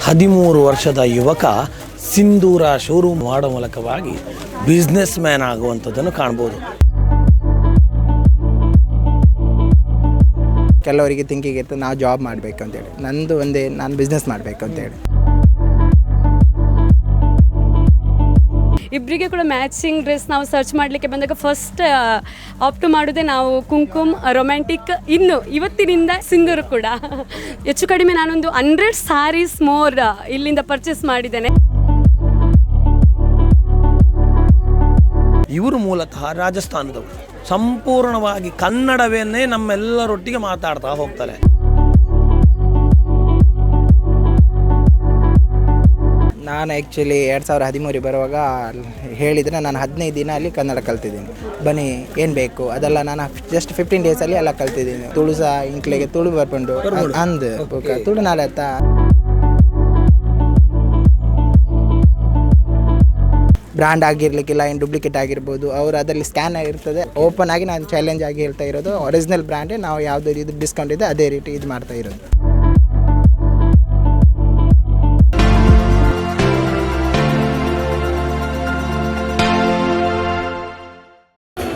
13 ವರ್ಷದ ಯುವಕ ಸಿಂಧೂರ ಶೋರೂಮ್ ಮಾಡೋ ಮೂಲಕವಾಗಿ ಬಿಸ್ನೆಸ್ ಮ್ಯಾನ್ ಆಗುವಂಥದ್ದನ್ನು ಕಾಣ್ಬೋದು. ಕೆಲವರಿಗೆ ಥಿಂಕಿಂಗ್ ಇರ್ತದೆ ನಾವು ಜಾಬ್ ಮಾಡಬೇಕು ಅಂತೇಳಿ, ನಂದು ಒಂದೇ ನಾನು ಬಿಸ್ನೆಸ್ ಮಾಡಬೇಕು ಅಂತೇಳಿ. ಇಬ್ಬರಿಗೆ ಕೂಡ ಮ್ಯಾಚಿಂಗ್ ಡ್ರೆಸ್ ನಾವು ಸರ್ಚ್ ಮಾಡಲಿಕ್ಕೆ ಬಂದಾಗ ಫಸ್ಟ್ ಆಪ್ಟ್ ಮಾಡೋದೇ ನಾವು ಕುಂಕುಮ್ ರೊಮ್ಯಾಂಟಿಕ್, ಇನ್ನು ಇವತ್ತಿನಿಂದ ಸಿಂಧೂರು ಕೂಡ. ಹೆಚ್ಚು ಕಡಿಮೆ ನಾನೊಂದು 100 ಸಾರೀಸ್ ಮೋರ್ ಇಲ್ಲಿಂದ ಪರ್ಚೇಸ್ ಮಾಡಿದ್ದೇನೆ. ಇವರು ಮೂಲತಃ ರಾಜಸ್ಥಾನದವರು, ಸಂಪೂರ್ಣವಾಗಿ ಕನ್ನಡವನ್ನೇ ನಮ್ಮೆಲ್ಲರೊಟ್ಟಿಗೆ ಮಾತಾಡ್ತಾ ಹೋಗ್ತಾರೆ. ನಾನು ಆ್ಯಕ್ಚುಲಿ 2013 ಬರುವಾಗ ಹೇಳಿದರೆ ನಾನು 15 ದಿನ ಅಲ್ಲಿ ಕನ್ನಡ ಕಲ್ತಿದ್ದೀನಿ. ಬನ್ನಿ ಏನು ಬೇಕು ಅದೆಲ್ಲ ನಾನು ಜಸ್ಟ್ 15 ಡೇಸಲ್ಲಿ ಎಲ್ಲ ಕಲ್ತಿದ್ದೀನಿ. ತುಳು ಸಹ ಇಂಕ್ಲೆಗೆ ತುಳು ಬರ್ಕೊಂಡು ಅಂದು ತುಳು ನಾಳೆತ್ತ ಬ್ರ್ಯಾಂಡ್ ಆಗಿರಲಿಕ್ಕಿಲ್ಲ, ಏನು ಡೂಪ್ಲಿಕೇಟ್ ಆಗಿರ್ಬೋದು, ಅವರು ಅದರಲ್ಲಿ ಸ್ಕ್ಯಾನ್ ಆಗಿರ್ತದೆ. ಓಪನ್ ಆಗಿ ನಾನು ಚಾಲೆಂಜ್ ಆಗಿ ಹೇಳ್ತಾ ಇರೋದು, ಒರಿಜಿನಲ್ ಬ್ರ್ಯಾಂಡೇ ನಾವು ಯಾವುದೇ ಇದು ಡಿಸ್ಕೌಂಟ್ ಇದೆ ಅದೇ ರೀತಿ ಇದು ಮಾಡ್ತಾ ಇರೋದು.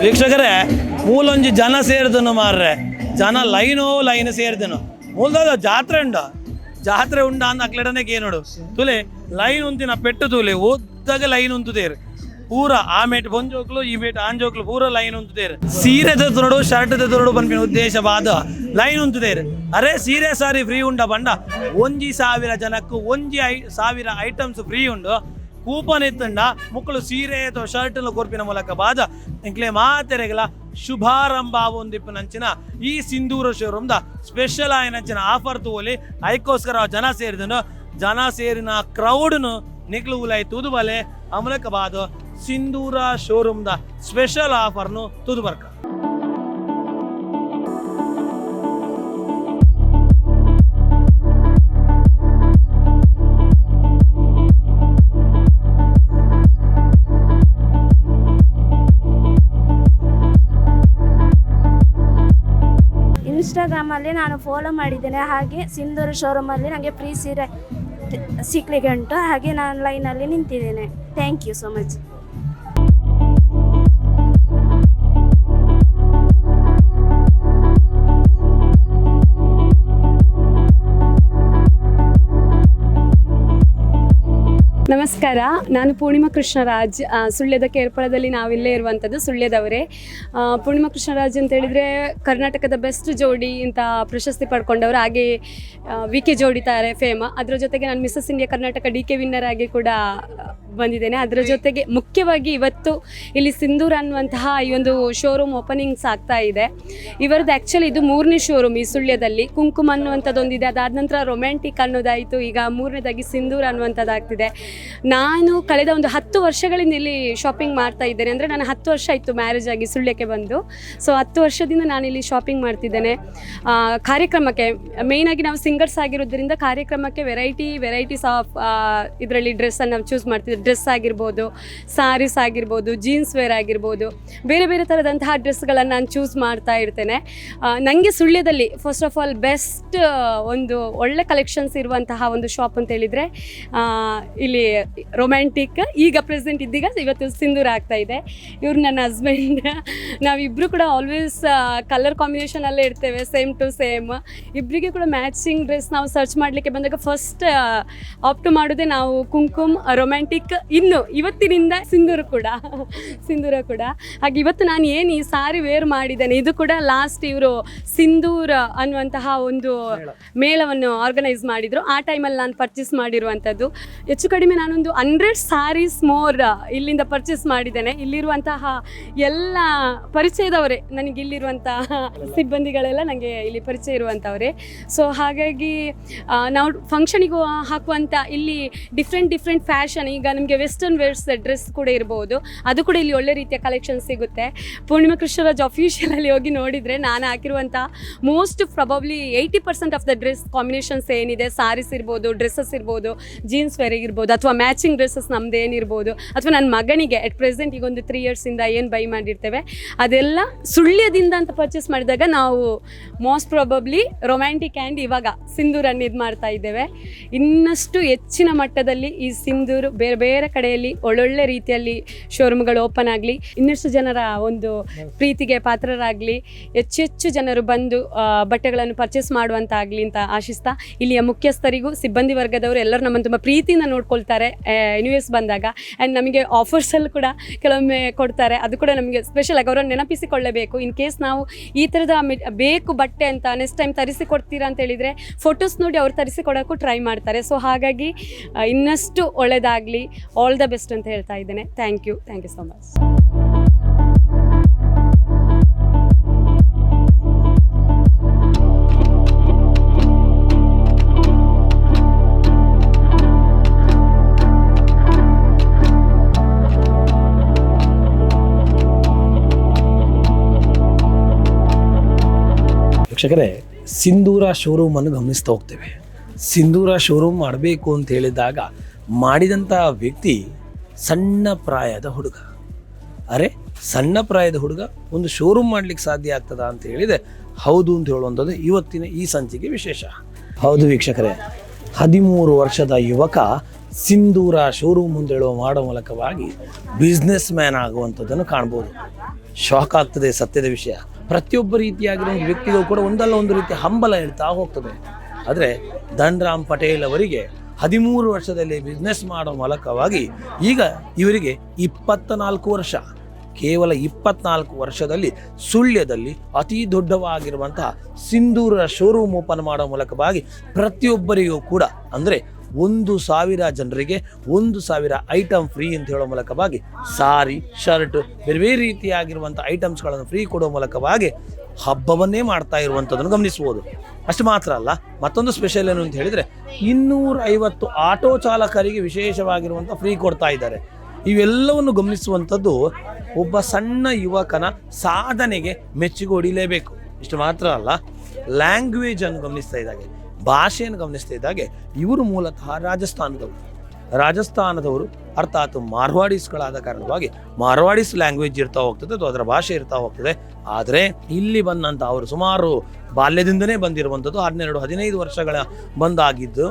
ವೀಕ್ಷಕರೇ, ಮೂಲೊಂಜಿ ಜನ ಸೇರಿದನು ಮಾರ್ರೆ, ಜನ ಲೈನ್ ಸೇರಿದನು. ಮೂಲದ ಜಾತ್ರೆ ಉಂಡ ಅಂದ ಅಕ್ಲೆಡನೆ ಕೇನೋಡು ತುಲೆ ಲೈನ್ ಉಂತಿನ ಪೆಟ್ಟು ತೂಲೆ ಓದ್ದಾಗ ಲೈನ್ ಉಂತುದೇರು ಪೂರ ಆ ಮೇಟ್ ಬೊಂಜೋಕ್ಲು ಈ ಮೇಟ್ ಆಂಜೋಕ್ಲು ಪೂರ ಲೈನ್ ಉಂತುದೇರು. ಸೀರೆ ತೆತ್ತುನೋಡು ಶರ್ಟ್ ತೆತ್ತುನೋಡು ಪನ್ಪಿನ ಉದ್ದೇಶವಾದ ಲೈನ್ ಉಂತುದೇರು. ಅರೆ ಸೀರೆ ಸಾರಿ ಫ್ರೀ ಉಂಡ ಬಂಡ 1,000 ಜನಕ್ಕೂ 1,000 ಐಟಮ್ಸ್ ಫ್ರೀ ಉಂಡು. ಕೂಪನ್ ಎತ್ತಂಡ ಮುಕ್ಕಳು ಸೀರೆ ಅಥವಾ ಶರ್ಟ್ ಕೊರ್ಪಿನ ಮೂಲಕ ಬಾದ ಇಂಕ್ಲೆ ಮಾತೆರೆಗಲ ಶುಭಾರಂಭ ಒಂದಿಪ್ಪು ನಂಚಿನ ಈ ಸಿಂಧೂರ ಶೋರೂಮ್ದ ಸ್ಪೆಷಲ್ ಆಯ್ನಂಚಿನ ಆಫರ್ ತೋಲಿ ಅದಕ್ಕೋಸ್ಕರ ಜನ ಸೇರಿದನು. ಜನ ಸೇರಿನ ಕ್ರೌಡ್ನು ನಿಕ್ಲು ಉಲಾಯಿ ತುದುಬಲೆ ಆ ಮೂಲಕ ಬಾದ ಸಿಂಧೂರ ಶೋರೂಮ್ದ ಸ್ಪೆಷಲ್ ಆಫರ್ನು ತುದುಬರ್ಕ. ಇನ್ಸ್ಟಾಗ್ರಾಮಲ್ಲಿ ನಾನು ಫಾಲೋ ಮಾಡಿದ್ದೇನೆ. ಹಾಗೆ ಸಿಂಧೂರು ಶೋರೂಮಲ್ಲಿ ನನಗೆ ಫ್ರೀ ಸೀರೆ ಸಿಕ್ಕಲಿಕ್ಕೆ ಉಂಟು. ಹಾಗೆ ನಾನು ಲೈನಲ್ಲಿ ನಿಂತಿದ್ದೇನೆ. Thank you so much. ನಮಸ್ಕಾರ, ನಾನು ಪೂರ್ಣಿಮಾ ಕೃಷ್ಣರಾಜ್. ಸುಳ್ಯದ ಕೇರ್ಪಳದಲ್ಲಿ ನಾವಿಲ್ಲೇ ಇರುವಂಥದ್ದು, ಸುಳ್ಯದವರೇ. ಪೂರ್ಣಿಮಾ ಕೃಷ್ಣರಾಜ್ ಅಂತ ಹೇಳಿದರೆ ಕರ್ನಾಟಕದ ಬೆಸ್ಟ್ ಜೋಡಿ ಅಂತ ಪ್ರಶಸ್ತಿ ಪಡ್ಕೊಂಡವರು. ಹಾಗೆ VK ಜೋಡಿ ತಾರೆ ಫೇಮ. ಅದರ ಜೊತೆಗೆ ನಾನು Mrs India Karnataka DK winner ಆಗಿ ಕೂಡ ಬಂದಿದ್ದೇನೆ. ಅದರ ಜೊತೆಗೆ ಮುಖ್ಯವಾಗಿ ಇವತ್ತು ಇಲ್ಲಿ ಸಿಂಧೂರ ಅನ್ನುವಂತಹ ಈ ಒಂದು ಶೋರೂಮ್ ಓಪನಿಂಗ್ಸ್ ಆಗ್ತಾ ಇದೆ. ಇವರದ್ದು ಆ್ಯಕ್ಚುಲಿ ಇದು 3ನೇ ಶೋರೂಮ್ ಈ ಸುಳ್ಯದಲ್ಲಿ. ಕುಂಕುಮ ಅನ್ನುವಂಥದ್ದೊಂದಿದೆ, ಅದಾದ ನಂತರ ರೊಮ್ಯಾಂಟಿಕ್ ಅನ್ನೋದಾಯಿತು, ಈಗ 3ನೇದಾಗಿ ಸಿಂಧೂರ ಅನ್ನುವಂಥದ್ದಾಗ್ತಿದೆ. ನಾನು ಕಳೆದ ಒಂದು 10 ವರ್ಷಗಳಿಂದ ಇಲ್ಲಿ ಶಾಪಿಂಗ್ ಮಾಡ್ತಾ ಇದ್ದೇನೆ. ಅಂದರೆ ನಾನು 10 ವರ್ಷ ಆಯಿತು ಮ್ಯಾರೇಜ್ ಆಗಿ ಸುಳ್ಯಕ್ಕೆ ಬಂದು. ಸೊ 10 ವರ್ಷದಿಂದ ನಾನಿಲ್ಲಿ ಶಾಪಿಂಗ್ ಮಾಡ್ತಿದ್ದೇನೆ. ಕಾರ್ಯಕ್ರಮಕ್ಕೆ ಮೇಯ್ನಾಗಿ ನಾವು ಸಿಂಗರ್ಸ್ ಆಗಿರೋದ್ರಿಂದ ಕಾರ್ಯಕ್ರಮಕ್ಕೆ ವೆರೈಟೀಸ್ ಆಫ್ ಇದರಲ್ಲಿ ಡ್ರೆಸ್ಸನ್ನು ನಾವು ಚೂಸ್ ಮಾಡ್ತಿದ್ದೆ. ಡ್ರೆಸ್ ಆಗಿರ್ಬೋದು, ಸಾರೀಸ್ ಆಗಿರ್ಬೋದು, ಜೀನ್ಸ್ ವೇರ್ ಆಗಿರ್ಬೋದು, ಬೇರೆ ಬೇರೆ ಥರದಂತಹ ಡ್ರೆಸ್ಗಳನ್ನು ನಾನು ಚೂಸ್ ಮಾಡ್ತಾ ಇರ್ತೇನೆ. ನನಗೆ ಸುಳ್ಯದಲ್ಲಿ ಫಸ್ಟ್ ಆಫ್ ಆಲ್ ಬೆಸ್ಟ್ ಒಂದು ಒಳ್ಳೆ ಕಲೆಕ್ಷನ್ಸ್ ಇರುವಂತಹ ಒಂದು ಶಾಪ್ ಅಂತ ಹೇಳಿದರೆ ಇಲ್ಲಿ ರೊಮ್ಯಾಂಟಿಕ್, ಈಗ ಪ್ರೆಸೆಂಟ್ ಇದ್ದೀಗ ಇವತ್ತು ಸಿಂಧೂರ ಆಗ್ತಾ ಇದೆ. ಇವ್ರು ನನ್ನ ಹಸ್ಬೆಂಡ್. ನಾವಿಬ್ಬರು ಕೂಡ ಆಲ್ವೇಸ್ ಕಲರ್ ಕಾಂಬಿನೇಷನಲ್ಲೇ ಇರ್ತೇವೆ, ಸೇಮ್ ಟು ಸೇಮ್. ಇಬ್ಬರಿಗೆ ಕೂಡ ಮ್ಯಾಚಿಂಗ್ ಡ್ರೆಸ್ ನಾವು ಸರ್ಚ್ ಮಾಡಲಿಕ್ಕೆ ಬಂದಾಗ ಫಸ್ಟ್ ಆಪ್ಟ್ ಮಾಡೋದೇ ನಾವು ಕುಂಕುಮ್ ರೊಮ್ಯಾಂಟಿಕ್, ಇನ್ನು ಇವತ್ತಿನಿಂದ ಸಿಂಧೂರ ಕೂಡ. ಹಾಗೆ ಇವತ್ತು ನಾನು ಏನು ಈ ಸಾರಿ ವೇರ್ ಮಾಡಿದ್ದೇನೆ ಇದು ಕೂಡ ಲಾಸ್ಟ್ ಇವರು ಸಿಂಧೂರ ಅನ್ನುವಂತಹ ಒಂದು ಮೇಳವನ್ನು ಆರ್ಗನೈಸ್ ಮಾಡಿದರು. ಆ ಟೈಮಲ್ಲಿ ನಾನು ಪರ್ಚೇಸ್ ಮಾಡಿರುವಂಥದ್ದು. ಹೆಚ್ಚು ಕಡಿಮೆ ನಾನೊಂದು 100 ಸಾರೀಸ್ ಮೋರ್ ಇಲ್ಲಿಂದ ಪರ್ಚೇಸ್ ಮಾಡಿದ್ದೇನೆ. ಇಲ್ಲಿರುವಂತಹ ಎಲ್ಲ ಪರಿಚಯದವರೇ, ನನಗೆ ಇಲ್ಲಿರುವಂತಹ ಸಿಬ್ಬಂದಿಗಳೆಲ್ಲ ನನಗೆ ಇಲ್ಲಿ ಪರಿಚಯ ಇರುವಂಥವರೇ. ಸೊ ಹಾಗಾಗಿ ನಾವು ಫಂಕ್ಷನಿಗೂ ಹಾಕುವಂಥ ಇಲ್ಲಿ ಡಿಫ್ರೆಂಟ್ ಫ್ಯಾಷನ್, ಈಗ ನಿಮಗೆ ವೆಸ್ಟರ್ನ್ ವೇರ್ಸ್ ಡ್ರೆಸ್ ಕೂಡ ಇರ್ಬೋದು, ಅದು ಕೂಡ ಇಲ್ಲಿ ಒಳ್ಳೆ ರೀತಿಯ ಕಲೆಕ್ಷನ್ ಸಿಗುತ್ತೆ. ಪೂರ್ಣಿಮಾ ಕೃಷ್ಣರಾಜ್ ಅಫಿಷಿಯಲಲ್ಲಿ ಹೋಗಿ ನೋಡಿದರೆ ನಾನು ಹಾಕಿರುವಂಥ most probably 80% of the dress combinations ಏನಿದೆ, ಸಾರೀಸ್ ಇರ್ಬೋದು, ಡ್ರೆಸ್ಸಸ್ ಇರ್ಬೋದು, ಜೀನ್ಸ್ ವೇರ್ ಇರ್ಬೋದು, ಅಥವಾ ಮ್ಯಾಚಿಂಗ್ ಡ್ರೆಸ್ಸಸ್ ನಮ್ದು ಏನಿರ್ಬೋದು, ಅಥವಾ ನನ್ನ ಮಗನಿಗೆ ಅಟ್ ಪ್ರೆಸೆಂಟ್ ಈಗ ಒಂದು 3 ಇಯರ್ಸಿಂದ ಏನು ಬೈ ಮಾಡಿರ್ತೇವೆ ಅದೆಲ್ಲ ಸುಳ್ಯದಿಂದ ಅಂತ ಪರ್ಚೇಸ್ ಮಾಡಿದಾಗ ನಾವು ಮೋಸ್ಟ್ ಪ್ರಾಬಬ್ಲಿ ರೊಮ್ಯಾಂಟಿಕ್ ಆ್ಯಂಡ್ ಇವಾಗ ಸಿಂಧೂರನ್ನು ಇದು ಮಾಡ್ತಾ ಇದ್ದೇವೆ. ಇನ್ನಷ್ಟು ಹೆಚ್ಚಿನ ಮಟ್ಟದಲ್ಲಿ ಈ ಸಿಂಧೂರು ಬೇರೆ ಬೇರೆ ಕಡೆಯಲ್ಲಿ ಒಳ್ಳೊಳ್ಳೆ ರೀತಿಯಲ್ಲಿ ಶೋರೂಮ್ಗಳು ಓಪನ್ ಆಗಲಿ, ಇನ್ನಷ್ಟು ಜನರ ಒಂದು ಪ್ರೀತಿಗೆ ಪಾತ್ರರಾಗಲಿ, ಹೆಚ್ಚೆಚ್ಚು ಜನರು ಬಂದು ಬಟ್ಟೆಗಳನ್ನು ಪರ್ಚೇಸ್ ಮಾಡುವಂತಾಗಲಿ ಅಂತ ಆಶಿಸ್ತಾ, ಇಲ್ಲಿಯ ಮುಖ್ಯಸ್ಥರಿಗೂ ಸಿಬ್ಬಂದಿ ವರ್ಗದವರು ಎಲ್ಲರೂ ನಮ್ಮನ್ನು ತುಂಬ ಪ್ರೀತಿಯಿಂದ ನೋಡ್ಕೊಳ್ತಾರೆ NUS ಬಂದಾಗ. ಆ್ಯಂಡ್ ನಮಗೆ ಆಫರ್ಸಲ್ಲೂ ಕೂಡ ಕೆಲವೊಮ್ಮೆ ಕೊಡ್ತಾರೆ, ಅದು ಕೂಡ ನಮಗೆ ಸ್ಪೆಷಲ್ ಆಗಿ ಅವರನ್ನು ನೆನಪಿಸಿಕೊಳ್ಳಬೇಕು. ಇನ್ ಕೇಸ್ ನಾವು ಈ ಥರದ ಬೇಕು ಬಟ್ಟೆ ಅಂತ ನೆಕ್ಸ್ಟ್ ಟೈಮ್ ತರಿಸಿಕೊಡ್ತೀರಾ ಅಂತ ಹೇಳಿದರೆ ಫೋಟೋಸ್ ನೋಡಿ ಅವ್ರು ತರಿಸಿಕೊಡೋಕ್ಕೂ ಟ್ರೈ ಮಾಡ್ತಾರೆ. ಸೊ ಹಾಗಾಗಿ ಇನ್ನಷ್ಟು ಒಳ್ಳೆಯದಾಗಲಿ, ಆಲ್ ದ ಬೆಸ್ಟ್ ಅಂತ ಹೇಳ್ತಾ ಇದ್ದೇನೆ. Thank you so much. ವೀಕ್ಷಕರೇ, ಸಿಂಧೂರ ಶೋರೂಮನ್ನು ಗಮನಿಸ್ತಾ ಹೋಗ್ತೇವೆ. ಸಿಂಧೂರ ಶೋರೂಮ್ ಮಾಡಬೇಕು ಅಂತ ಹೇಳಿದಾಗ ಮಾಡಿದಂಥ ವ್ಯಕ್ತಿ ಸಣ್ಣ ಪ್ರಾಯದ ಹುಡುಗ. ಅರೆ, ಸಣ್ಣ ಪ್ರಾಯದ ಹುಡುಗ ಒಂದು ಶೋರೂಮ್ ಮಾಡಲಿಕ್ಕೆ ಸಾಧ್ಯ ಆಗ್ತದಾ ಅಂತ ಹೇಳಿದರೆ ಹೌದು ಅಂತ ಹೇಳುವಂಥದ್ದು ಇವತ್ತಿನ ಈ ಸಂಚಿಕೆ ವಿಶೇಷ. ಹೌದು ವೀಕ್ಷಕರೇ, 13 ವರ್ಷದ ಯುವಕ ಸಿಂಧೂರ ಶೋರೂಮ್ ಅಂತ ಹೇಳುವ ಮಾಡೋ ಮೂಲಕವಾಗಿ ಬಿಸ್ನೆಸ್ ಮ್ಯಾನ್ ಆಗುವಂಥದ್ದನ್ನು ಕಾಣ್ಬೋದು. ಶಾಕ್ ಆಗ್ತದೆ ಸತ್ಯದ ವಿಷಯ. ಪ್ರತಿಯೊಬ್ಬ ರೀತಿಯಾಗಿರೋ ಒಂದು ವ್ಯಕ್ತಿಗೂ ಕೂಡ ಒಂದಲ್ಲ ಒಂದು ರೀತಿಯ ಹಂಬಲ ಹೇಳ್ತಾ ಹೋಗ್ತದೆ. ಆದರೆ ಧನ್ರಾಮ್ ಪಟೇಲ್ ಅವರಿಗೆ 13 ವರ್ಷದಲ್ಲಿ ಬಿಸ್ನೆಸ್ ಮಾಡೋ ಮೂಲಕವಾಗಿ ಈಗ ಇವರಿಗೆ 24 ವರ್ಷ, ಕೇವಲ 24 ವರ್ಷದಲ್ಲಿ ಸುಳ್ಯದಲ್ಲಿ ಅತಿ ದೊಡ್ಡವಾಗಿರುವಂತಹ ಸಿಂಧೂರ ಶೋರೂಮ್ ಓಪನ್ ಮಾಡೋ ಮೂಲಕವಾಗಿ ಪ್ರತಿಯೊಬ್ಬರಿಗೂ ಕೂಡ ಅಂದರೆ 1,000 ಜನರಿಗೆ 1,000 ಐಟಮ್ ಫ್ರೀ ಅಂತ ಹೇಳೋ ಮೂಲಕವಾಗಿ ಸಾರಿ, ಶರ್ಟ್, ಬೇರೆ ಬೇರೆ ರೀತಿಯಾಗಿರುವಂಥ ಐಟಮ್ಸ್ಗಳನ್ನು ಫ್ರೀ ಕೊಡೋ ಮೂಲಕವಾಗಿ ಹಬ್ಬವನ್ನೇ ಮಾಡ್ತಾ ಇರುವಂಥದ್ದನ್ನು ಗಮನಿಸ್ಬೋದು. ಅಷ್ಟು ಮಾತ್ರ ಅಲ್ಲ, ಮತ್ತೊಂದು ಸ್ಪೆಷಲ್ ಏನು ಅಂತ ಹೇಳಿದರೆ 250 ಆಟೋ ಚಾಲಕರಿಗೆ ವಿಶೇಷವಾಗಿರುವಂಥ ಫ್ರೀ ಕೊಡ್ತಾ ಇದ್ದಾರೆ. ಇವೆಲ್ಲವನ್ನು ಗಮನಿಸುವಂಥದ್ದು ಒಬ್ಬ ಸಣ್ಣ ಯುವಕನ ಸಾಧನೆಗೆ ಮೆಚ್ಚುಗೆ ಹೊಡಿಲೇಬೇಕು. ಇಷ್ಟು ಮಾತ್ರ ಅಲ್ಲ, ಲ್ಯಾಂಗ್ವೇಜನ್ನು ಗಮನಿಸ್ತಾ ಇದ್ದಾಗೆ, ಭಾಷೆಯನ್ನು ಗಮನಿಸ್ತಾ ಇದ್ದಾಗೆ ಇವರು ಮೂಲತಃ ರಾಜಸ್ಥಾನದವರು ಅರ್ಥಾತ್ ಮಾರ್ವಾಡೀಸ್ಗಳಾದ ಕಾರಣವಾಗಿ ಮಾರ್ವಾಡೀಸ್ ಲ್ಯಾಂಗ್ವೇಜ್ ಇರ್ತಾ ಹೋಗ್ತದೆ ಅಥವಾ ಅದರ ಭಾಷೆ ಇರ್ತಾ ಹೋಗ್ತದೆ. ಆದರೆ ಇಲ್ಲಿ ಬಂದಂಥ ಅವರು ಸುಮಾರು ಬಾಲ್ಯದಿಂದನೇ ಬಂದಿರುವಂಥದ್ದು, 12-15 ವರ್ಷಗಳ ಬಂದಾಗಿದ್ದು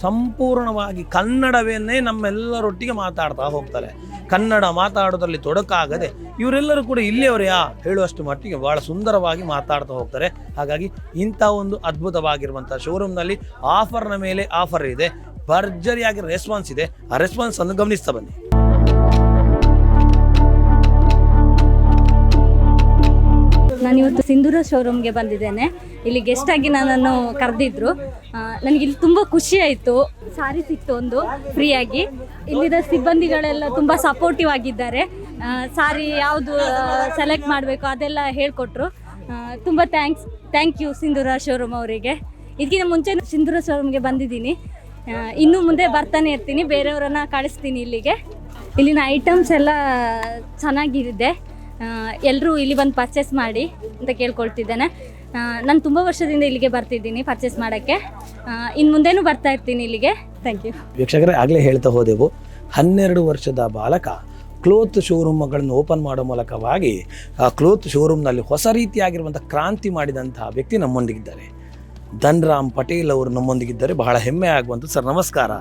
ಸಂಪೂರ್ಣವಾಗಿ ಕನ್ನಡವನ್ನೇ ನಮ್ಮೆಲ್ಲರೊಟ್ಟಿಗೆ ಮಾತಾಡ್ತಾ ಹೋಗ್ತಾರೆ. ಕನ್ನಡ ಮಾತಾಡೋದ್ರಲ್ಲಿ ತೊಡಕಾಗದೆ ಇವರೆಲ್ಲರೂ ಕೂಡ ಇಲ್ಲಿಯವರೆಯಾ ಹೇಳುವಷ್ಟು ಮಟ್ಟಿಗೆ ಭಾಳ ಸುಂದರವಾಗಿ ಮಾತಾಡ್ತಾ ಹೋಗ್ತಾರೆ. ಹಾಗಾಗಿ ಇಂಥ ಒಂದು ಅದ್ಭುತವಾಗಿರುವಂಥ ಶೋರೂಮ್ನಲ್ಲಿ ಆಫರ್ನ ಮೇಲೆ ಆಫರ್ ಇದೆ, ಭರ್ಜರಿಯಾಗಿ ರೆಸ್ಪಾನ್ಸ್ ಇದೆ. ಆ ರೆಸ್ಪಾನ್ಸ್ ಅನ್ನು ಗಮನಿಸ್ತಾ ಬನ್ನಿ. ನಾನಿವತ್ತು ಸಿಂಧೂರ ಶೋರೂಮ್ಗೆ ಬಂದಿದ್ದೇನೆ. ಇಲ್ಲಿ ಗೆಸ್ಟ್ ಆಗಿ ನನ್ನನ್ನು ಕರೆದಿದ್ರು. ನನಗೆ ಇಲ್ಲಿ ತುಂಬ ಖುಷಿ ಆಯಿತು. ಸಾರಿ ಸಿಕ್ತು ಒಂದು ಫ್ರೀಯಾಗಿ. ಇಲ್ಲಿನ ಸಿಬ್ಬಂದಿಗಳೆಲ್ಲ ತುಂಬ ಸಪೋರ್ಟಿವ್ ಆಗಿದ್ದಾರೆ. ಸಾರಿ ಯಾವುದು ಸೆಲೆಕ್ಟ್ ಮಾಡಬೇಕು ಅದೆಲ್ಲ ಹೇಳಿಕೊಟ್ರು. ತುಂಬ ಥ್ಯಾಂಕ್ ಯು ಸಿಂಧೂರ ಶೋರೂಮ್ ಅವರಿಗೆ. ಇದಕ್ಕಿಂತ ಮುಂಚೆ ಸಿಂಧೂರ ಶೋರೂಮ್ಗೆ ಬಂದಿದ್ದೀನಿ, ಇನ್ನು ಮುಂದೆ ಬರ್ತಾನೆ ಇರ್ತೀನಿ, ಬೇರೆಯವರನ್ನು ಕಳಿಸ್ತೀನಿ ಇಲ್ಲಿಗೆ. ಇಲ್ಲಿನ ಐಟಮ್ಸ್ ಎಲ್ಲ ಚೆನ್ನಾಗಿದೆ, ಎಲ್ಲರೂ ಇಲ್ಲಿ ಬಂದು ಪರ್ಚೇಸ್ ಮಾಡಿ ಅಂತ ಕೇಳ್ಕೊಳ್ತಿದ್ದೇನೆ. ನಾನು ತುಂಬ ವರ್ಷದಿಂದ ಇಲ್ಲಿಗೆ ಬರ್ತಿದ್ದೀನಿ ಪರ್ಚೇಸ್ ಮಾಡೋಕ್ಕೆ, ಇನ್ನು ಮುಂದೆನೂ ಬರ್ತಾ ಇರ್ತೀನಿ ಇಲ್ಲಿಗೆ. Thank you. ವೀಕ್ಷಕರೇ, ಆಗಲೇ ಹೇಳ್ತಾ ಹೋದೆವು, 12 ವರ್ಷದ ಬಾಲಕ ಕ್ಲೋತ್ ಶೋರೂಮ್ಗಳನ್ನು ಓಪನ್ ಮಾಡೋ ಮೂಲಕವಾಗಿ ಆ ಕ್ಲೋತ್ ಶೋರೂಮ್ನಲ್ಲಿ ಹೊಸ ರೀತಿಯಾಗಿರುವಂಥ ಕ್ರಾಂತಿ ಮಾಡಿದಂಥ ವ್ಯಕ್ತಿ ನಮ್ಮೊಂದಿಗಿದ್ದಾರೆ. ಧನ್ರಾಮ್ ಪಟೇಲ್ ಅವರು ನಮ್ಮೊಂದಿಗಿದ್ದಾರೆ. ಬಹಳ ಹೆಮ್ಮೆ ಆಗುವಂಥ ಸರ್, ನಮಸ್ಕಾರ.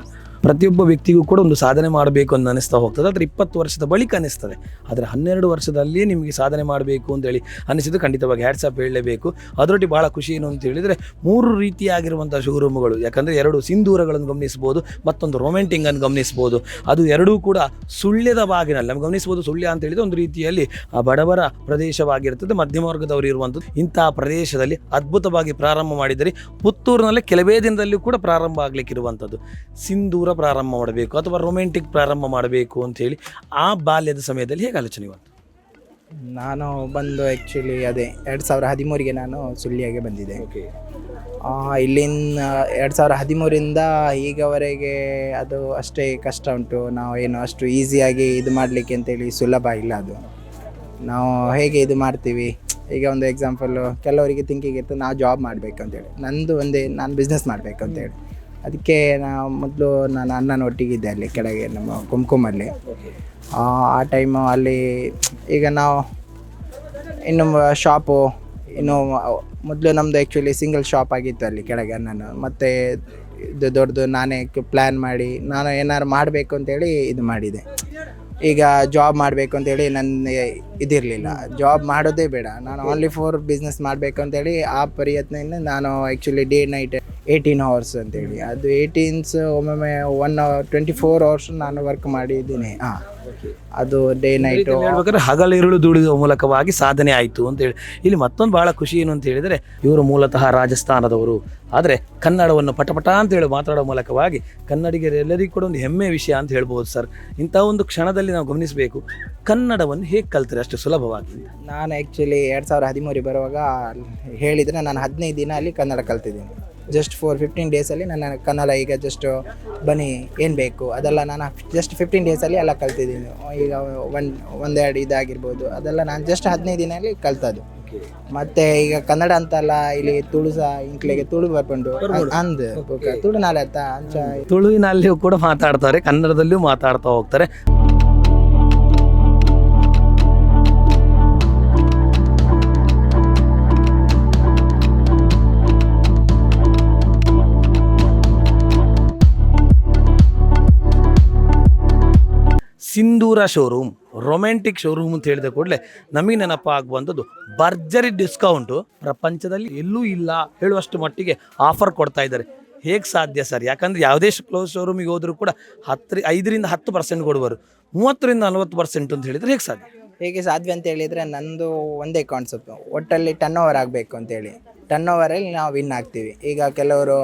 ಪ್ರತಿಯೊಬ್ಬ ವ್ಯಕ್ತಿಗೂ ಕೂಡ ಒಂದು ಸಾಧನೆ ಮಾಡಬೇಕು ಅಂತ ಅನಿಸ್ತಾ ಹೋಗ್ತದೆ. ಆದರೆ 20 ವರ್ಷದ ಬಳಿಕ ಅನಿಸ್ತದೆ. ಆದರೆ 12 ವರ್ಷದಲ್ಲಿ ನಿಮಗೆ ಸಾಧನೆ ಮಾಡಬೇಕು ಅಂತೇಳಿ ಅನಿಸಿದ್ದು ಖಂಡಿತವಾಗಿ ಹ್ಯಾಟ್ಸಪ್ ಹೇಳಲೇಬೇಕು. ಅದರೊಟ್ಟಿಗೆ ಭಾಳ ಖುಷಿ ಏನು ಅಂತ ಹೇಳಿದರೆ 3 ರೀತಿಯಾಗಿರುವಂಥ ಶೋರೂಮ್ಗಳು, ಯಾಕಂದರೆ 2 ಸಿಂಧೂರಗಳನ್ನು ಗಮನಿಸ್ಬೋದು, ಮತ್ತೊಂದು ರೊಮ್ಯಾಂಟಿಂಗನ್ನು ಗಮನಿಸ್ಬೋದು. ಅದು ಎರಡೂ ಕೂಡ ಸುಳ್ಯದ ಬಾಗಿನಲ್ಲಿ ನಮ್ಗೆ ಗಮನಿಸ್ಬೋದು. ಸುಳ್ಯ ಅಂತ ಹೇಳಿದರೆ ಒಂದು ರೀತಿಯಲ್ಲಿ ಬಡವರ ಪ್ರದೇಶವಾಗಿರ್ತದೆ, ಮಧ್ಯಮ ವರ್ಗದವರು ಇರುವಂಥದ್ದು. ಇಂತಹ ಪ್ರದೇಶದಲ್ಲಿ ಅದ್ಭುತವಾಗಿ ಪ್ರಾರಂಭ ಮಾಡಿದರೆ ಪುತ್ತೂರಿನಲ್ಲಿ ಕೆಲವೇ ದಿನದಲ್ಲೂ ಕೂಡ ಪ್ರಾರಂಭ ಆಗಲಿಕ್ಕಿರುವಂಥದ್ದು. ಸಿಂಧೂರ ಪ್ರಾರಂಭ ಮಾಡಬೇಕು ಅಥವಾ ರೊಮ್ಯಾಂಟಿಕ್ ಪ್ರಾರಂಭ ಮಾಡಬೇಕು ಅಂತೇಳಿ ಆ ಬಾಲ್ಯದ ಸಮಯದಲ್ಲಿ ಹೇಗೆ ಆಲೋಚನೆ ಬಂತು? ನಾನು ಬಂದು ಆ್ಯಕ್ಚುಲಿ ಅದೇ 2013ಗೆ ನಾನು ಸುಳ್ಯಗೆ ಬಂದಿದ್ದೆ. ಇಲ್ಲಿಂದ 2013ರಿಂದ ಈಗವರೆಗೆ ಅದು ಅಷ್ಟೇ ಕಷ್ಟ ಉಂಟು. ನಾವು ಏನು ಅಷ್ಟು ಈಸಿಯಾಗಿ ಇದು ಮಾಡಲಿಕ್ಕೆ ಅಂತೇಳಿ ಸುಲಭ ಇಲ್ಲ ಅದು. ನಾವು ಹೇಗೆ ಇದು ಮಾಡ್ತೀವಿ, ಈಗ ಒಂದು ಎಕ್ಸಾಂಪಲ್ಲು ಕೆಲವರಿಗೆ ಥಿಂಕಿಂಗ್ ಇರ್ತದೆ ನಾವು ಜಾಬ್ ಮಾಡಬೇಕು ಅಂತೇಳಿ, ನಾನು ಬಿಸ್ನೆಸ್ ಮಾಡಬೇಕು ಅಂತೇಳಿ. ಅದಕ್ಕೆ ನಾವು ಮೊದಲು ನಾನು ಅಣ್ಣನೊಟ್ಟಿಗಿದ್ದೆ ಅಲ್ಲಿ ಕೆಳಗೆ ನಮ್ಮ ಕುಂಕುಮಲ್ಲಿ. ಆ ಟೈಮು ಅಲ್ಲಿ ಈಗ ನಾವು ಇನ್ನು ಶಾಪು ಇನ್ನು ಮೊದಲು ನಮ್ಮದು ಆ್ಯಕ್ಚುಲಿ ಸಿಂಗಲ್ ಶಾಪ್ ಆಗಿತ್ತು ಅಲ್ಲಿ ಕೆಳಗೆ ನಾನು. ಮತ್ತು ಇದು ದೊಡ್ಡದು ನಾನೇ ಪ್ಲ್ಯಾನ್ ಮಾಡಿ ನಾನು ಏನಾದ್ರು ಮಾಡಬೇಕು ಅಂತೇಳಿ ಇದು ಮಾಡಿದೆ. ಈಗ ಜಾಬ್ ಮಾಡಬೇಕು ಅಂತೇಳಿ ನನ್ನ ಇದಿರಲಿಲ್ಲ, ಜಾಬ್ ಮಾಡೋದೇ ಬೇಡ, ನಾನು ಓನ್ಲಿ ಫಾರ್ ಬಿಸ್ನೆಸ್ ಮಾಡಬೇಕು ಅಂತೇಳಿ ಆ ಪ್ರಯತ್ನದಿಂದ ನಾನು ಆ್ಯಕ್ಚುಲಿ ಡೇ ನೈಟ್ 18 hours ಅಂತೇಳಿ, ಅದು 18s ಒಮ್ಮೊಮ್ಮೆ 24 hours ನಾನು ವರ್ಕ್ ಮಾಡಿದ್ದೀನಿ. ಅದು ಡೇ ನೈಟು ಹೇಳ್ಬೇಕಾದ್ರೆ ಹಗಲಿರುಳು ದುಡಿಯುವ ಮೂಲಕವಾಗಿ ಸಾಧನೆ ಆಯಿತು ಅಂತೇಳಿ. ಇಲ್ಲಿ ಮತ್ತೊಂದು ಭಾಳ ಖುಷಿ ಏನು ಅಂತ ಹೇಳಿದರೆ, ಇವರು ಮೂಲತಃ ರಾಜಸ್ಥಾನದವರು, ಆದರೆ ಕನ್ನಡವನ್ನು ಪಟಪಟ ಅಂತೇಳಿ ಮಾತಾಡೋ ಮೂಲಕವಾಗಿ ಕನ್ನಡಿಗರೆಲ್ಲರಿಗೂ ಕೂಡ ಒಂದು ಹೆಮ್ಮೆಯ ವಿಷಯ ಅಂತ ಹೇಳ್ಬೋದು ಸರ್. ಇಂಥ ಒಂದು ಕ್ಷಣದಲ್ಲಿ ನಾವು ಗಮನಿಸಬೇಕು, ಕನ್ನಡವನ್ನು ಹೇಗೆ ಕಲ್ತ್ರೆ ಅಷ್ಟು ಸುಲಭವಾಗಿ? ನಾನು ಆ್ಯಕ್ಚುಲಿ 2013 ಬರುವಾಗ ಹೇಳಿದರೆ ನಾನು 15 ದಿನ ಅಲ್ಲಿ ಕನ್ನಡ ಕಲ್ತಿದ್ದೀನಿ. ಜಸ್ಟ್ ಫಾರ್ 15 ಡೇಸಲ್ಲಿ ನನ್ನ ಕನ್ನಡ ಈಗ ಜಸ್ಟ್ ಬನ್ನಿ ಏನು ಬೇಕು ಅದೆಲ್ಲ ನಾನು ಜಸ್ಟ್ 15 ಡೇಸಲ್ಲಿ ಎಲ್ಲ ಕಲ್ತಿದ್ದೀನಿ. ಈಗ ಒಂದೆರಡು ಇದಾಗಿರ್ಬೋದು ಅದೆಲ್ಲ ನಾನು ಜಸ್ಟ್ 15 ದಿನಲ್ಲಿ ಕಲ್ತದ್ದು. ಮತ್ತು ಈಗ ಕನ್ನಡ ಅಂತಲ್ಲ, ಇಲ್ಲಿ ತುಳುಸ ಇಂಕ್ಲೆಗೆ ತುಳು ಬರ್ಕೊಂಡು ಅಂದು ತುಳುನಾಳೆ ಅಂತ ಅಂಚ ತುಳುವಿನಲ್ಲಿಯೂ ಕೂಡ ಮಾತಾಡ್ತಾರೆ, ಕನ್ನಡದಲ್ಲಿಯೂ ಮಾತಾಡ್ತಾ ಹೋಗ್ತಾರೆ. ಸಿಂಧೂರ ಶೋರೂಮ್ ರೊಮ್ಯಾಂಟಿಕ್ ಶೋರೂಮ್ ಅಂತ ಹೇಳಿದ ಕೂಡಲೇ ನಮಗೆ ನೆನಪ ಆಗುವಂಥದ್ದು ಭರ್ಜರಿ ಡಿಸ್ಕೌಂಟು, ಪ್ರಪಂಚದಲ್ಲಿ ಎಲ್ಲೂ ಇಲ್ಲ ಹೇಳುವಷ್ಟು ಮಟ್ಟಿಗೆ ಆಫರ್ ಕೊಡ್ತಾ ಇದ್ದಾರೆ. ಹೇಗೆ ಸಾಧ್ಯ ಸರ್? ಯಾಕಂದರೆ ಯಾವುದೇ ಕ್ಲೋಸ್ ಶೋರೂಮಿಗೆ ಹೋದರೂ ಕೂಡ 5ರಿಂದ 10% ಕೊಡುವರು, 30ರಿಂದ 40% ಅಂತ ಹೇಳಿದರೆ ಹೇಗೆ ಸಾಧ್ಯ? ಹೇಗೆ ಸಾಧ್ಯ ಅಂತ ಹೇಳಿದರೆ ನಂದು ಒಂದೇ ಕಾನ್ಸೆಪ್ಟ್, ಒಟ್ಟಲ್ಲಿ ಟರ್ನ್ ಓವರ್ ಆಗಬೇಕು ಅಂತೇಳಿ. ಟರ್ನ್ ಓವರಲ್ಲಿ ನಾವು ವಿನ್ ಆಗ್ತೀವಿ. ಈಗ ಕೆಲವರು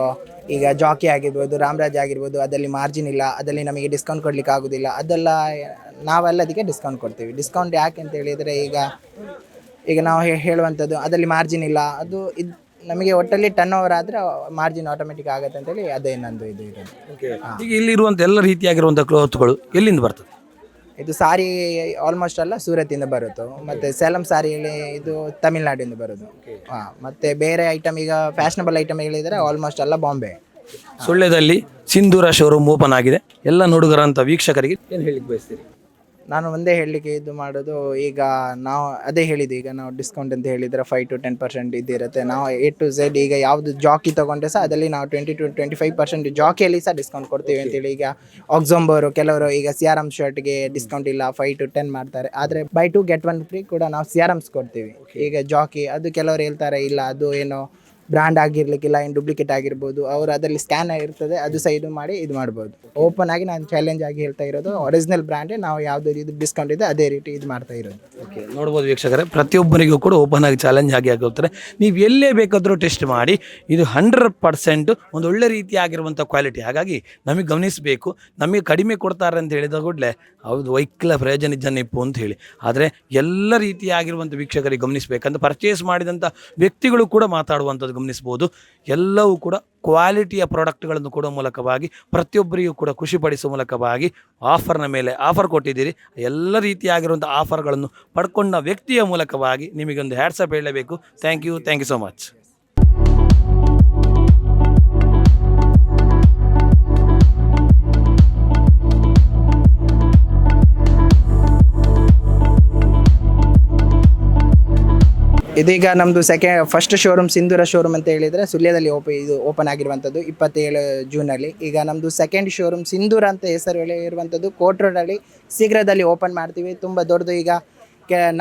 ಈಗ ಜಾಕಿ ಆಗಿರ್ಬೋದು, ರಾಮರಾಜ್ ಆಗಿರ್ಬೋದು, ಅದರಲ್ಲಿ ಮಾರ್ಜಿನ್ ಇಲ್ಲ, ಅದರಲ್ಲಿ ನಮಗೆ ಡಿಸ್ಕೌಂಟ್ ಕೊಡಲಿಕ್ಕೆ ಆಗೋದಿಲ್ಲ, ಅದೆಲ್ಲ ನಾವೆಲ್ಲದಕ್ಕೆ ಡಿಸ್ಕೌಂಟ್ ಕೊಡ್ತೀವಿ. ಡಿಸ್ಕೌಂಟ್ ಯಾಕೆ ಅಂತ ಹೇಳಿದರೆ ಈಗ ನಾವು ಹೇಳುವಂಥದ್ದು ಅದರಲ್ಲಿ ಮಾರ್ಜಿನ್ ಇಲ್ಲ, ಅದು ಇದು ನಮಗೆ ಒಟ್ಟಲ್ಲಿ ಟರ್ನ್ ಓವರ್ ಆದರೆ ಮಾರ್ಜಿನ್ ಆಟೋಮೆಟಿಕ್ ಆಗುತ್ತೆ ಅಂತೇಳಿ ಅದೇ ನಂದು ಇದು ಇರೋದು. ಈಗ ಇಲ್ಲಿರುವಂಥ ಎಲ್ಲ ರೀತಿಯಾಗಿರುವಂಥ ಕ್ಲೋತ್ಗಳು ಎಲ್ಲಿಂದ ಬರ್ತದೆ? ಇದು ಸಾರಿ ಆಲ್ಮೋಸ್ಟ್ ಎಲ್ಲ ಸೂರತ್ತಿಂದ ಬರುತ್ತೆ, ಮತ್ತು ಸೇಲಂ ಸಾರಿಯಲ್ಲಿ ಇದು ತಮಿಳ್ನಾಡಿಂದ ಬರೋದು. ಮತ್ತು ಬೇರೆ ಐಟಮ್ ಈಗ ಫ್ಯಾಷನಬಲ್ ಐಟಮ್ ಹೇಳಿದರೆ ಆಲ್ಮೋಸ್ಟ್ ಎಲ್ಲ ಬಾಂಬೆ. ಸುಳ್ಯದಲ್ಲಿ ಸಿಂಧೂರ ಶೋರೂಮ್ ಓಪನ್ ಆಗಿದೆ. ಎಲ್ಲ ನೋಡುಗರಂಥ ವೀಕ್ಷಕರಿಗೆ ಏನು ಹೇಳಿಕ್ಕೆ ಬಯಸ್ತೀರಿ? ನಾನು ಒಂದೇ ಹೇಳಲಿಕ್ಕೆ ಇದು ಮಾಡೋದು, ಈಗ ನಾವು ಅದೇ ಹೇಳಿದ್ದು, ಈಗ ನಾವು ಡಿಸ್ಕೌಂಟ್ ಅಂತ ಹೇಳಿದರೆ 5 to 10% ಇದಿರುತ್ತೆ. ನಾವು A to Z ಈಗ ಯಾವುದು ಜಾಕಿ ತೊಗೊಂಡ್ರೆ ಸಹ ಅದರಲ್ಲಿ ನಾವು 20 to 25% ಜಾಕಿಯಲ್ಲಿ ಸಹ ಡಿಸ್ಕೌಂಟ್ ಕೊಡ್ತೀವಿ ಅಂತೇಳಿ. ಈಗ ಆಕ್ಸಂಬೋರು ಕೆಲವರು ಈಗ CRM ಶರ್ಟ್ಗೆ ಡಿಸ್ಕೌಂಟ್ ಇಲ್ಲ 5 to 10 ಮಾಡ್ತಾರೆ, ಆದರೆ buy 2 get 1 free ಕೂಡ ನಾವು CRMs ಕೊಡ್ತೀವಿ. ಈಗ ಜಾಕಿ ಅದು ಕೆಲವರು ಹೇಳ್ತಾರೆ ಇಲ್ಲ ಅದು ಏನೋ ಬ್ರ್ಯಾಂಡ್ ಆಗಿರ್ಲಿಕ್ಕಿಲ್ಲ, ಏನು ಡೂಪ್ಲಿಕೇಟ್ ಆಗಿರ್ಬೋದು, ಅವರು ಅದರಲ್ಲಿ ಸ್ಕ್ಯಾನ್ ಆಗಿರ್ತದೆ, ಅದು ಸಹ ಇದು ಮಾಡಿ ಇದು ಮಾಡ್ಬೋದು. ಓಪನ್ ಆಗಿ ನಾನು ಚಾಲೆಂಜ್ ಆಗಿ ಹೇಳ್ತಾ ಇರೋದು, ಒರಿಜಿನಲ್ ಬ್ರ್ಯಾಂಡೇ ನಾವು ಯಾವುದೇ ಇದು ಡಿಸ್ಕೌಂಟ್ ಇದೆ ಅದೇ ರೀತಿ ಇದು ಮಾಡ್ತಾ ಇರೋದು. ಓಕೆ, ನೋಡ್ಬೋದು ವೀಕ್ಷಕರೇ, ಪ್ರತಿಯೊಬ್ಬರಿಗೂ ಕೂಡ ಓಪನ್ ಆಗಿ ಚಾಲೆಂಜ್ ಆಗಿ ಆಗಿರ್ತಾರೆ. ನೀವು ಎಲ್ಲೇ ಬೇಕಾದರೂ ಟೆಸ್ಟ್ ಮಾಡಿ, ಇದು 100% ಒಂದು ಒಳ್ಳೆ ರೀತಿಯಾಗಿರುವಂಥ ಕ್ವಾಲಿಟಿ. ಹಾಗಾಗಿ ನಮಗೆ ಗಮನಿಸಬೇಕು, ನಮಗೆ ಕಡಿಮೆ ಕೊಡ್ತಾರೆ ಅಂತ ಹೇಳಿದ ಕೂಡಲೇ ಹೌದು ವೈಕ್ಲ ಪ್ರಯೋಜನ ಇಜ್ಜನಿಪ್ಪು ಅಂತ ಹೇಳಿ. ಆದರೆ ಎಲ್ಲ ರೀತಿಯಾಗಿರುವಂಥ ವೀಕ್ಷಕರಿಗೆ ಗಮನಿಸಬೇಕಂತ ಪರ್ಚೇಸ್ ಮಾಡಿದಂಥ ವ್ಯಕ್ತಿಗಳು ಕೂಡ ಮಾತಾಡುವಂಥದ್ದು ಗಮನಿಸ್ಬೋದು. ಎಲ್ಲವೂ ಕೂಡ ಕ್ವಾಲಿಟಿಯ ಪ್ರಾಡಕ್ಟ್ಗಳನ್ನು ಕೊಡೋ ಮೂಲಕವಾಗಿ ಪ್ರತಿಯೊಬ್ಬರಿಗೂ ಕೂಡ ಖುಷಿಪಡಿಸುವ ಮೂಲಕವಾಗಿ ಆಫರ್ನ ಮೇಲೆ ಆಫರ್ ಕೊಟ್ಟಿದ್ದೀರಿ. ಎಲ್ಲ ರೀತಿಯಾಗಿರುವಂಥ ಆಫರ್ಗಳನ್ನು ಪಡ್ಕೊಂಡ ವ್ಯಕ್ತಿಯ ಮೂಲಕವಾಗಿ ನಿಮಗೊಂದು ಹ್ಯಾಟ್ಸಪ್ ಹೇಳಬೇಕು. Thank you so much. ಇದೀಗ ನಮ್ಮದು ಫಸ್ಟ್ ಶೋರೂಮ್ ಸಿಂಧೂರ ಶೋರೂಮ್ ಅಂತ ಹೇಳಿದರೆ ಸುಳ್ಯದಲ್ಲಿ ಇದು ಓಪನ್ ಆಗಿರುವಂಥದ್ದು 27 ಜೂನಲ್ಲಿ. ಈಗ ನಮ್ಮದು ಸೆಕೆಂಡ್ ಶೋರೂಮ್ ಸಿಂಧೂರ ಅಂತ ಹೆಸರು ಇರುವಂಥದ್ದು ಕೋರ್ಟ್ ರೋಡಲ್ಲಿ ಶೀಘ್ರದಲ್ಲಿ ಓಪನ್ ಮಾಡ್ತೀವಿ. ತುಂಬ ದೊಡ್ಡದು. ಈಗ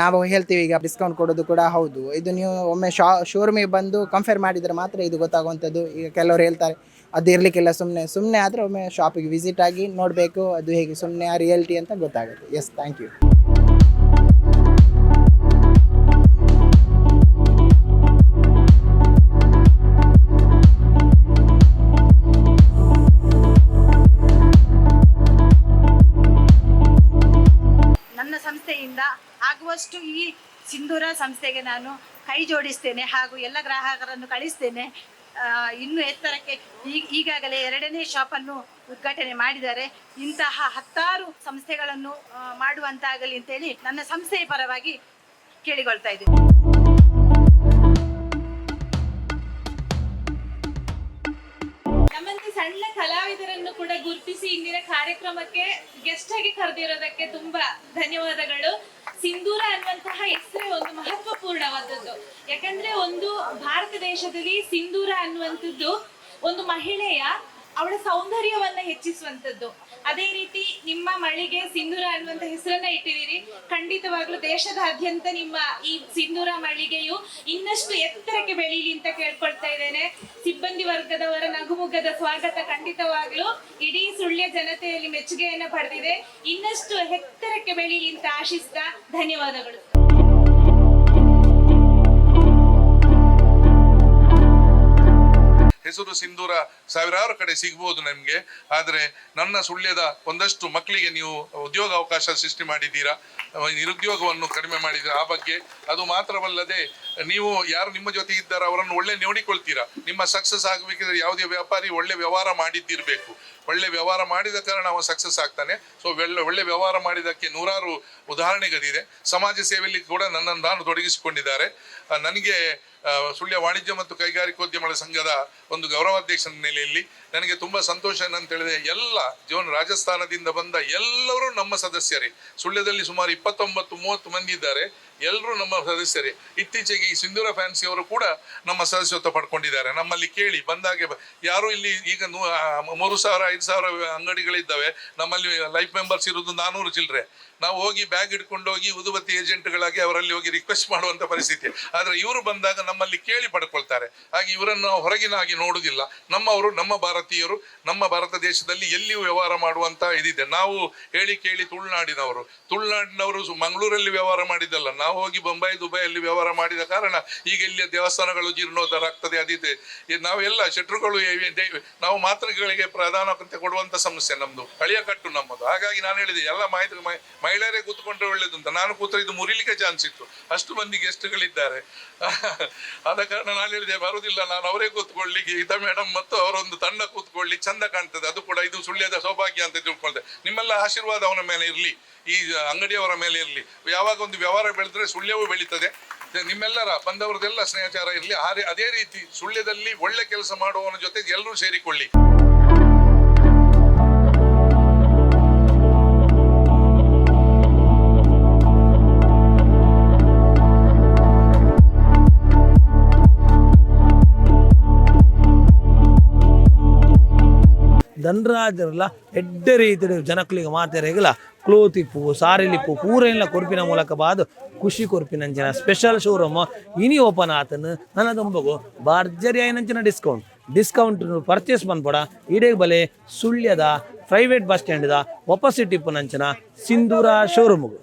ನಾವು ಹೇಳ್ತೀವಿ ಈಗ ಡಿಸ್ಕೌಂಟ್ ಕೊಡೋದು ಕೂಡ ಹೌದು, ಇದು ನೀವು ಒಮ್ಮೆ ಶೋರೂಮಿಗೆ ಬಂದು ಕಂಪೇರ್ ಮಾಡಿದರೆ ಮಾತ್ರ ಇದು ಗೊತ್ತಾಗುವಂಥದ್ದು. ಈಗ ಕೆಲವರು ಹೇಳ್ತಾರೆ ಅದು ಇರಲಿಕ್ಕಿಲ್ಲ, ಸುಮ್ಮನೆ ಆದರೆ ಒಮ್ಮೆ ಶಾಪಿಗೆ ವಿಸಿಟ್ ಆಗಿ ನೋಡಬೇಕು, ಅದು ಹೇಗೆ ಸುಮ್ಮನೆ ಆ ರಿಯಾಲಿಟಿ ಅಂತ ಗೊತ್ತಾಗುತ್ತೆ. Yes, thank you. ಆಗುವಷ್ಟು ಈ ಸಿಂಧೂರ ಸಂಸ್ಥೆಗೆ ನಾನು ಕೈ ಜೋಡಿಸ್ತೇನೆ ಹಾಗೂ ಎಲ್ಲ ಗ್ರಾಹಕರನ್ನು ಕಳಿಸ್ತೇನೆ. ಇನ್ನೂ ಎತ್ತರಕ್ಕೆ ಈಗಾಗಲೇ 2ನೇ ಶಾಪನ್ನು ಉದ್ಘಾಟನೆ ಮಾಡಿದ್ದಾರೆ. ಇಂತಹ ಹತ್ತಾರು ಸಂಸ್ಥೆಗಳನ್ನು ಮಾಡುವಂತಾಗಲಿ ಅಂತೇಳಿ ನನ್ನ ಸಂಸ್ಥೆಯ ಪರವಾಗಿ ಕೇಳಿಕೊಳ್ತಾ ಇದ್ದೀನಿ. ನಮ್ಮಂತೆ ಸಣ್ಣ ಕಲಾವಿದರನ್ನು ಕೂಡ ಗುರುತಿಸಿ ಇಂದಿನ ಕಾರ್ಯಕ್ರಮಕ್ಕೆ ಗೆಸ್ಟ್ ಆಗಿ ಕರೆದಿರೋದಕ್ಕೆ ತುಂಬಾ ಧನ್ಯವಾದಗಳು. ಸಿಂಧೂರ ಅನ್ನುವಂತಹ ಹೆಸರೇ ಒಂದು ಮಹತ್ವಪೂರ್ಣವಾದದ್ದು. ಯಾಕಂದ್ರೆ ಒಂದು ಭಾರತ ದೇಶದಲ್ಲಿ ಸಿಂಧೂರ ಅನ್ನುವಂಥದ್ದು ಒಂದು ಮಹಿಳೆಯ ಅವಳ ಸೌಂದರ್ಯವನ್ನ ಹೆಚ್ಚಿಸುವಂಥದ್ದು. ಅದೇ ರೀತಿ ನಿಮ್ಮ ಮಳಿಗೆ ಸಿಂಧೂರ ಅನ್ನುವಂಥ ಹೆಸರನ್ನ ಇಟ್ಟಿದ್ದೀರಿ. ಖಂಡಿತವಾಗ್ಲೂ ದೇಶದಾದ್ಯಂತ ನಿಮ್ಮ ಈ ಸಿಂಧೂರ ಮಳಿಗೆಯು ಇನ್ನಷ್ಟು ಎತ್ತರಕ್ಕೆ ಬೆಳೀಲಿ ಅಂತ ಕೇಳ್ಕೊಳ್ತಾ ಇದ್ದೇನೆ. ಸಿಬ್ಬಂದಿ ವರ್ಗದವರ ನಗುಮುಗದ ಸ್ವಾಗತ ಖಂಡಿತವಾಗ್ಲೂ ಇಡೀ ಸುಳ್ಯ ಜನತೆಯಲ್ಲಿ ಮೆಚ್ಚುಗೆಯನ್ನ ಪಡೆದಿದೆ. ಇನ್ನಷ್ಟು ಎತ್ತರಕ್ಕೆ ಬೆಳೀಲಿ ಅಂತ ಆಶಿಸ್ತಾ ಧನ್ಯವಾದಗಳು. ಹೆಸರು ಸಿಂಧೂರ ಸಾವಿರಾರು ಕಡೆ ಸಿಗ್ಬೋದು ನಮಗೆ. ಆದರೆ ನನ್ನ ಸುಳ್ಯದ ಒಂದಷ್ಟು ಮಕ್ಕಳಿಗೆ ನೀವು ಉದ್ಯೋಗ ಅವಕಾಶ ಸೃಷ್ಟಿ ಮಾಡಿದ್ದೀರಾ, ನಿರುದ್ಯೋಗವನ್ನು ಕಡಿಮೆ ಮಾಡಿದ್ದೀರಾ. ಆ ಬಗ್ಗೆ ಅದು ಮಾತ್ರವಲ್ಲದೆ ನೀವು ಯಾರು ನಿಮ್ಮ ಜೊತೆ ಇದ್ದಾರೋ ಅವರನ್ನು ಒಳ್ಳೆ ನೋಡಿಕೊಳ್ತೀರಾ. ನಿಮ್ಮ ಸಕ್ಸಸ್ ಆಗಬೇಕಿದ್ರೆ ಯಾವುದೇ ವ್ಯಾಪಾರಿ ಒಳ್ಳೆ ವ್ಯವಹಾರ ಮಾಡಿದ್ದಿರಬೇಕು. ಒಳ್ಳೆ ವ್ಯವಹಾರ ಮಾಡಿದ ಕಾರಣ ಅವ ಸಕ್ಸಸ್ ಆಗ್ತಾನೆ. ಸೊ ಒಳ್ಳೆ ವ್ಯವಹಾರ ಮಾಡಿದ್ದಕ್ಕೆ ನೂರಾರು ಉದಾಹರಣೆಗಳಿದೆ. ಸಮಾಜ ಸೇವೆಯಲ್ಲಿ ಕೂಡ ನನ್ನನ್ನು ನಾನು ತೊಡಗಿಸಿಕೊಂಡಿದ್ದಾರೆ. ನನಗೆ ಸುಳ್ಯ ವಾಣಿಜ್ಯ ಮತ್ತು ಕೈಗಾರಿಕೋದ್ಯಮಗಳ ಸಂಘದ ಒಂದು ಗೌರವಾಧ್ಯಕ್ಷನ ನೆಲೆಯಲ್ಲಿ ನನಗೆ ತುಂಬ ಸಂತೋಷ ಏನಂತ ಹೇಳಿದ್ರೆ, ಎಲ್ಲ ರಾಜಸ್ಥಾನದಿಂದ ಬಂದ ಎಲ್ಲರೂ ನಮ್ಮ ಸದಸ್ಯರೇ. ಸುಳ್ಯದಲ್ಲಿ ಸುಮಾರು 29-30 ಮಂದಿ ಇದ್ದಾರೆ. ಎಲ್ಲರೂ ನಮ್ಮ ಸದಸ್ಯರೇ. ಇತ್ತೀಚೆಗೆ ಈ ಸಿಂಧೂರ ಫ್ಯಾನ್ಸಿ ಅವರು ಕೂಡ ನಮ್ಮ ಸದಸ್ಯತ್ವ ಪಡ್ಕೊಂಡಿದ್ದಾರೆ. ನಮ್ಮಲ್ಲಿ ಕೇಳಿ ಬಂದಾಗೆ ಯಾರು ಇಲ್ಲಿ ಈಗ 3,000-5,000 ಅಂಗಡಿಗಳಿದ್ದಾವೆ. ನಮ್ಮಲ್ಲಿ ಲೈಫ್ ಮೆಂಬರ್ಸ್ ಇರೋದು 400 ಚಿಲ್ಲರೆ. ನಾವು ಹೋಗಿ ಬ್ಯಾಗ್ ಹಿಡ್ಕೊಂಡು ಹೋಗಿ ಉದುಬತ್ತಿ ಏಜೆಂಟ್ಗಳಾಗಿ ಅವರಲ್ಲಿ ಹೋಗಿ ರಿಕ್ವೆಸ್ಟ್ ಮಾಡುವಂಥ ಪರಿಸ್ಥಿತಿ. ಆದರೆ ಇವರು ಬಂದಾಗ ನಮ್ಮಲ್ಲಿ ಕೇಳಿ ಪಡ್ಕೊಳ್ತಾರೆ. ಹಾಗೆ ಇವರನ್ನು ನಾವು ಹೊರಗಿನಾಗಿ ನೋಡುವುದಿಲ್ಲ. ನಮ್ಮವರು, ನಮ್ಮ ಭಾರತೀಯರು, ನಮ್ಮ ಭಾರತ ದೇಶದಲ್ಲಿ ಎಲ್ಲಿಯೂ ವ್ಯವಹಾರ ಮಾಡುವಂಥ ಇದಿದೆ. ನಾವು ಹೇಳಿ ಕೇಳಿ ತುಳುನಾಡಿನವರು ಮಂಗಳೂರಲ್ಲಿ ವ್ಯವಹಾರ ಮಾಡಿದ್ದಲ್ಲ, ನಾವು ಹೋಗಿ ಬೊಂಬೈ ದುಬೈಯಲ್ಲಿ ವ್ಯವಹಾರ ಮಾಡಿದ ಕಾರಣ ಈಗ ಇಲ್ಲಿಯ ದೇವಸ್ಥಾನಗಳು ಜೀರ್ಣೋದ್ಧಾರ ಆಗ್ತದೆ. ಅದಿದೆ. ನಾವೆಲ್ಲ ಶೆಟ್ರುಗಳು, ನಾವು ಮಾತೃಗಳಿಗೆ ಪ್ರಾಧಾನ್ಯತೆ ಕೊಡುವಂಥ ಸಮಸ್ಯೆ ನಮ್ಮದು, ಹಳೆಯ ಕಟ್ಟು ನಮ್ಮದು. ಹಾಗಾಗಿ ನಾನು ಹೇಳಿದೆ ಎಲ್ಲ ಮಹಿಳೆಯರೇ ಕೂತ್ಕೊಂಡ್ರೆ ಒಳ್ಳೇದು ಅಂತ. ನಾನು ಕೂತ್ರೆ ಇದು ಮುರಿಲಿಕ್ಕೆ ಚಾನ್ಸ್ ಇತ್ತು, ಅಷ್ಟು ಮಂದಿ ಗೆಸ್ಟ್ಗಳಿದ್ದಾರೆ. ಆದ ಕಾರಣ ನಾನು ಹೇಳಿದೆ ಬರುವುದಿಲ್ಲ, ನಾನು ಅವರೇ ಕೂತ್ಕೊಳ್ಳಿ, ಗೀತಾ ಮೇಡಮ್ ಮತ್ತು ಅವರೊಂದು ತಂಡ ಕೂತ್ಕೊಳ್ಳಿ, ಚಂದ ಕಾಣ್ತದೆ. ಅದು ಕೂಡ ಇದು ಸುಳ್ಯದ ಸೌಭಾಗ್ಯ ಅಂತ ತಿಳ್ಕೊಳ್ತೇವೆ. ನಿಮ್ಮೆಲ್ಲ ಆಶೀರ್ವಾದ ಅವನ ಮೇಲೆ ಇರಲಿ, ಈ ಅಂಗಡಿಯವರ ಮೇಲೆ ಇರಲಿ. ಯಾವಾಗ ಒಂದು ವ್ಯವಹಾರ ಬೆಳೆದ್ರೆ ಸುಳ್ಯವೂ ಬೆಳೀತದೆ. ನಿಮ್ಮೆಲ್ಲರ ಬಂದವರದೆಲ್ಲ ಸ್ನೇಹಚಾರ ಇರಲಿ. ಅದೇ ರೀತಿ ಸುಳ್ಯದಲ್ಲಿ ಒಳ್ಳೆ ಕೆಲಸ ಮಾಡುವವನ ಜೊತೆ ಎಲ್ಲರೂ ಸೇರಿಕೊಳ್ಳಿ. ಧನರಾಜರಲ್ಲ ಎಡ್ಡೆ ರೀತಿ ಜನಕ್ಕಳಿಗೆ ಮಾತಾಡಿಲ್ಲ ಕ್ಲೋತಿಪ್ಪು ಸಾರಿಲಿಪ್ಪು ಪೂರೆಲ್ಲ ಕೊರ್ಪಿನ ಮೂಲಕ ಬಾದು ಖುಷಿ ಕೊರ್ಪಿನಂಚಿನ ಸ್ಪೆಷಲ್ ಶೋರೂಮ್ ಇನಿ ಓಪನ್ ಆತನು ನನ್ನ ತುಂಬಗು ಭರ್ಜರಿ ಆಯ್ನಂಚಿನ ಡಿಸ್ಕೌಂಟ್ ಪರ್ಚೇಸ್ ಬಂದ್ಪಡ ಇಡೇ ಬಲೆ ಸುಳ್ಯದ ಪ್ರೈವೇಟ್ ಬಸ್ ಸ್ಟ್ಯಾಂಡ್ದ ಒಪೋಸಿಟ್ ಇಪ್ಪು ನಂಚಿನ ಸಿಂಧೂರ ಶೋರೂಮ್ಗು.